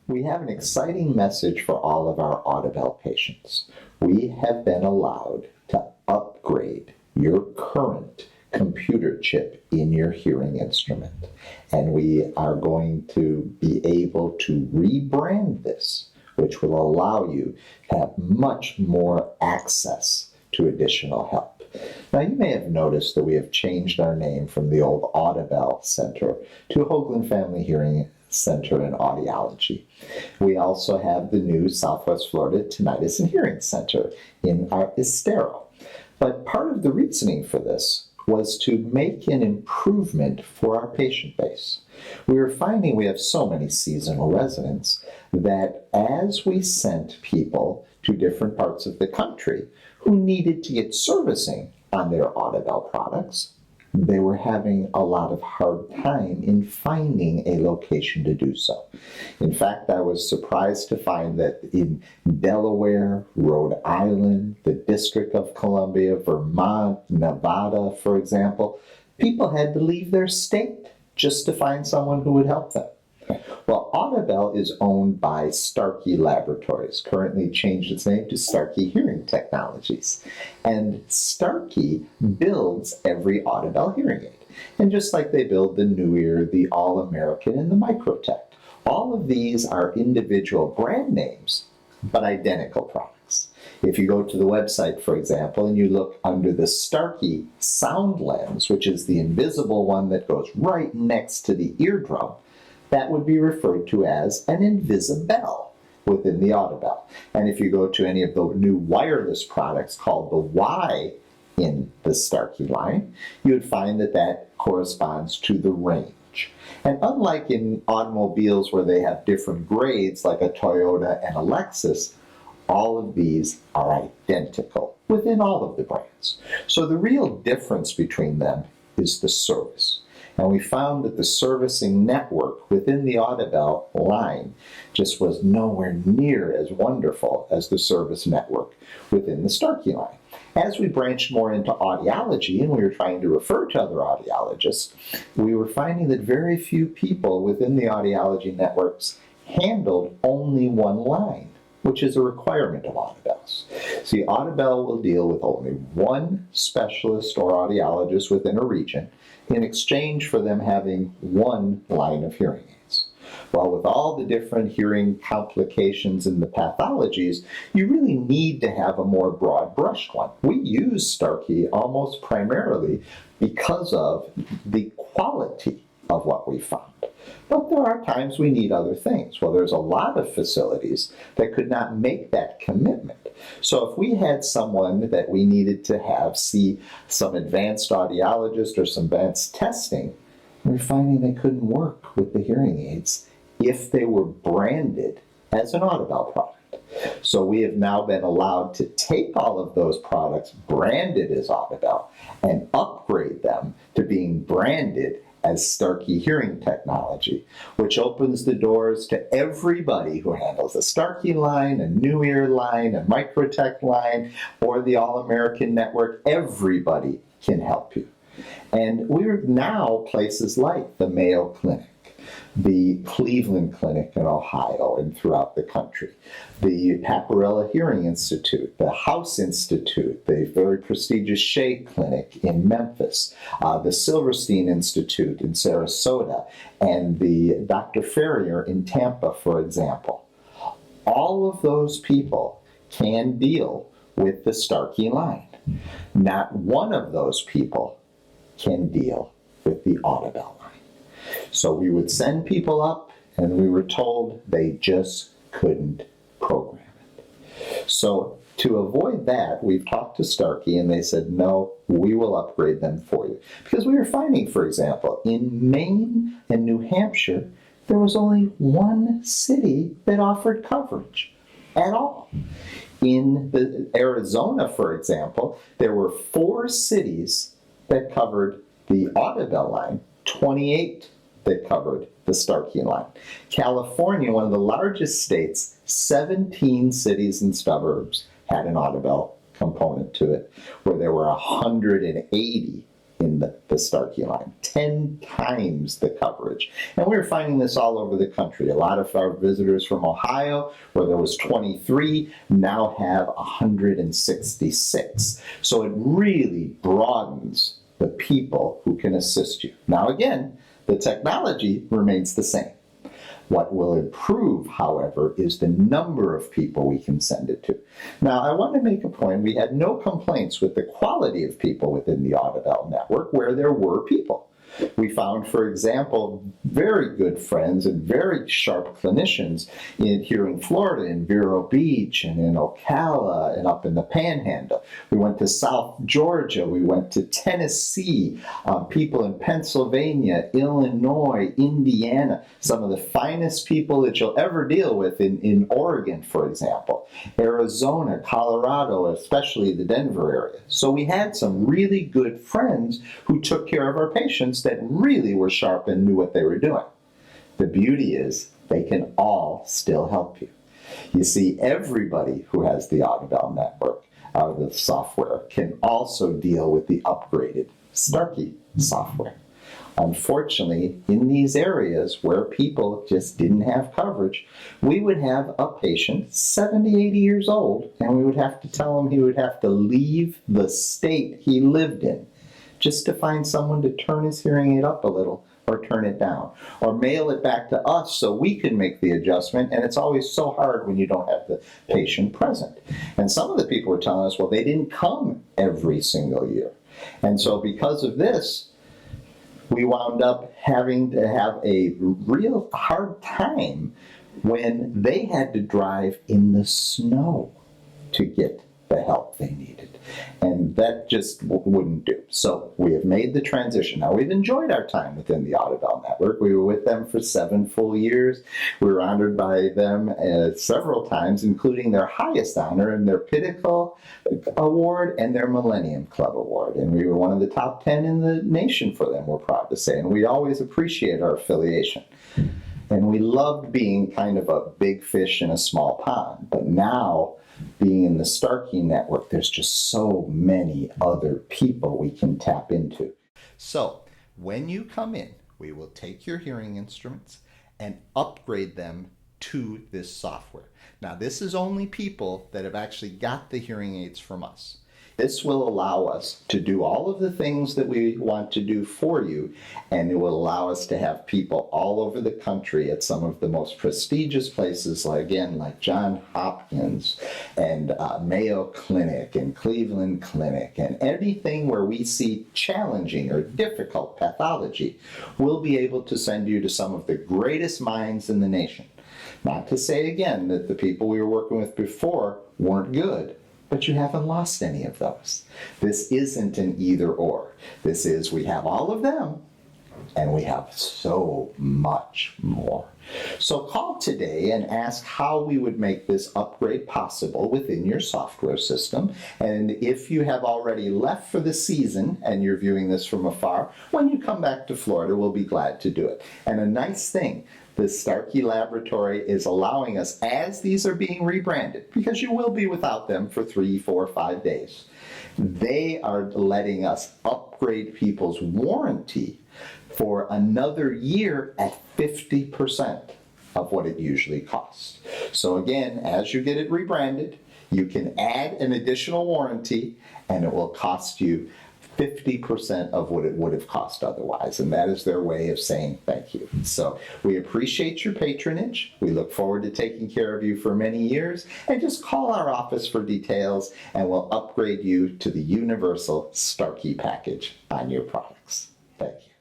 We have an exciting message for all of our AUDIBEL patients. We have been allowed to upgrade your current computer chip in your hearing instrument. And we are going to be able to rebrand this, which will allow you to have much more access to additional help. Now, you may have noticed that we have changed our name from the old AUDIBEL Center to Hoglund Family Hearing Center and Audiology. We also have the new Southwest Florida Tinnitus and Hearing Center in our Estero. But part of the reasoning for this was to make an improvement for our patient base. We were finding we have so many seasonal residents that as we sent people to different parts of the country who needed to get servicing on their AUDIBEL products, they were having a lot of hard time in finding a location to do so. In fact, I was surprised to find that in Delaware, Rhode Island, the District of Columbia, Vermont, Nevada, for example, people had to leave their state just to find someone who would help them. Well, AUDIBEL is owned by Starkey Laboratories, currently changed its name to Starkey Hearing Technologies. And Starkey builds every AUDIBEL hearing aid. And just like they build the New Ear, the All-American, and the Microtech, all of these are individual brand names, but identical products. If you go to the website, for example, and you look under the Starkey Sound Lens, which is the invisible one that goes right next to the eardrum, that would be referred to as an Invisibel within the AUDIBEL. And if you go to any of the new wireless products called the Y in the Starkey line, you would find that that corresponds to the range. And unlike in automobiles where they have different grades like a Toyota and a Lexus, all of these are identical within all of the brands. So the real difference between them is the service. And we found that the servicing network within the AUDIBEL line just was nowhere near as wonderful as the service network within the Starkey line. As we branched more into audiology and we were trying to refer to other audiologists, we were finding that very few people within the audiology networks handled only one line, which is a requirement of AUDIBELs. See, AUDIBEL will deal with only one specialist or audiologist within a region in exchange for them having one line of hearing aids. Well, with all the different hearing complications and the pathologies, you really need to have a more broad-brushed one. We use Starkey almost primarily because of the quality of what we found. But there are times we need other things. Well, there's a lot of facilities that could not make that commitment. So if we had someone that we needed to have see some advanced audiologist or some advanced testing, we're finding they couldn't work with the hearing aids if they were branded as an AUDIBEL product. So we have now been allowed to take all of those products branded as AUDIBEL and upgrade them to being branded as Starkey Hearing Technology, which opens the doors to everybody who handles a Starkey line, a New Ear line, a Microtech line, or the All-American Network. Everybody can help you. And we're now places like the Mayo Clinic, the Cleveland Clinic in Ohio and throughout the country, the Paparella Hearing Institute, the House Institute, the very prestigious Shea Clinic in Memphis, the Silverstein Institute in Sarasota, and the Dr. Ferrier in Tampa, for example. All of those people can deal with the Starkey line. Not one of those people can deal with the AUDIBEL line. So we would send people up, and we were told they just couldn't program it. So to avoid that, we've talked to Starkey, and they said, no, we will upgrade them for you. Because we were finding, for example, in Maine and New Hampshire, there was only one city that offered coverage at all. In Arizona, for example, there were 4 cities that covered the AUDIBEL line, 28 that covered the Starkey line. California, one of the largest states, 17 cities and suburbs had an AUDIBEL component to it, where there were 180 in the Starkey line, 10 times the coverage. And we're finding this all over the country. A lot of our visitors from Ohio, where there was 23, now have 166. So it really broadens the people who can assist you. Now again, the technology remains the same. What will improve, however, is the number of people we can send it to. Now, I want to make a point. We had no complaints with the quality of people within the Audibel network where there were people. We found, for example, very good friends and very sharp clinicians here in Florida, in Vero Beach and in Ocala and up in the Panhandle. We went to South Georgia. We went to Tennessee, people in Pennsylvania, Illinois, Indiana, some of the finest people that you'll ever deal with in Oregon, for example, Arizona, Colorado, especially the Denver area. So we had some really good friends who took care of our patients that really were sharp and knew what they were doing. The beauty is they can all still help you. You see, everybody who has the Audibel network, the software, can also deal with the upgraded Starkey software. Unfortunately, in these areas where people just didn't have coverage, we would have a patient 70, 80 years old, and we would have to tell him he would have to leave the state he lived in just to find someone to turn his hearing aid up a little or turn it down, or mail it back to us so we can make the adjustment. And it's always so hard when you don't have the patient present. And some of the people were telling us, well, they didn't come every single year. And so because of this, we wound up having to have a real hard time when they had to drive in the snow to get the help they needed. And that just wouldn't do. So we have made the transition. Now, we've enjoyed our time within the Audibel network. We were with them for 7 full years. We were honored by them several times, including their highest honor in their Pinnacle Award and their Millennium Club Award. And we were one of the top 10 in the nation for them, we're proud to say. And we always appreciate our affiliation. And we loved being kind of a big fish in a small pond. But now, being in the Starkey network, there's just so many other people we can tap into. So when you come in, we will take your hearing instruments and upgrade them to this software. Now, this is only people that have actually got the hearing aids from us. This will allow us to do all of the things that we want to do for you, and it will allow us to have people all over the country at some of the most prestigious places, like Johns Hopkins and Mayo Clinic and Cleveland Clinic, and anything where we see challenging or difficult pathology, we'll be able to send you to some of the greatest minds in the nation. Not to say again that the people we were working with before weren't good, but you haven't lost any of those. This isn't an either or. This is, we have all of them, and we have so much more. So call today and ask how we would make this upgrade possible within your software system. And if you have already left for the season and you're viewing this from afar, when you come back to Florida, we'll be glad to do it. And a nice thing, the Starkey Laboratory is allowing us, as these are being rebranded, because you will be without them for 3, 4, 5 days, they are letting us upgrade people's warranty for another year at 50% of what it usually costs. So again, as you get it rebranded, you can add an additional warranty and it will cost you 50% of what it would have cost otherwise. And that is their way of saying thank you. So we appreciate your patronage. We look forward to taking care of you for many years. And just call our office for details and we'll upgrade you to the universal Starkey package on your products. Thank you.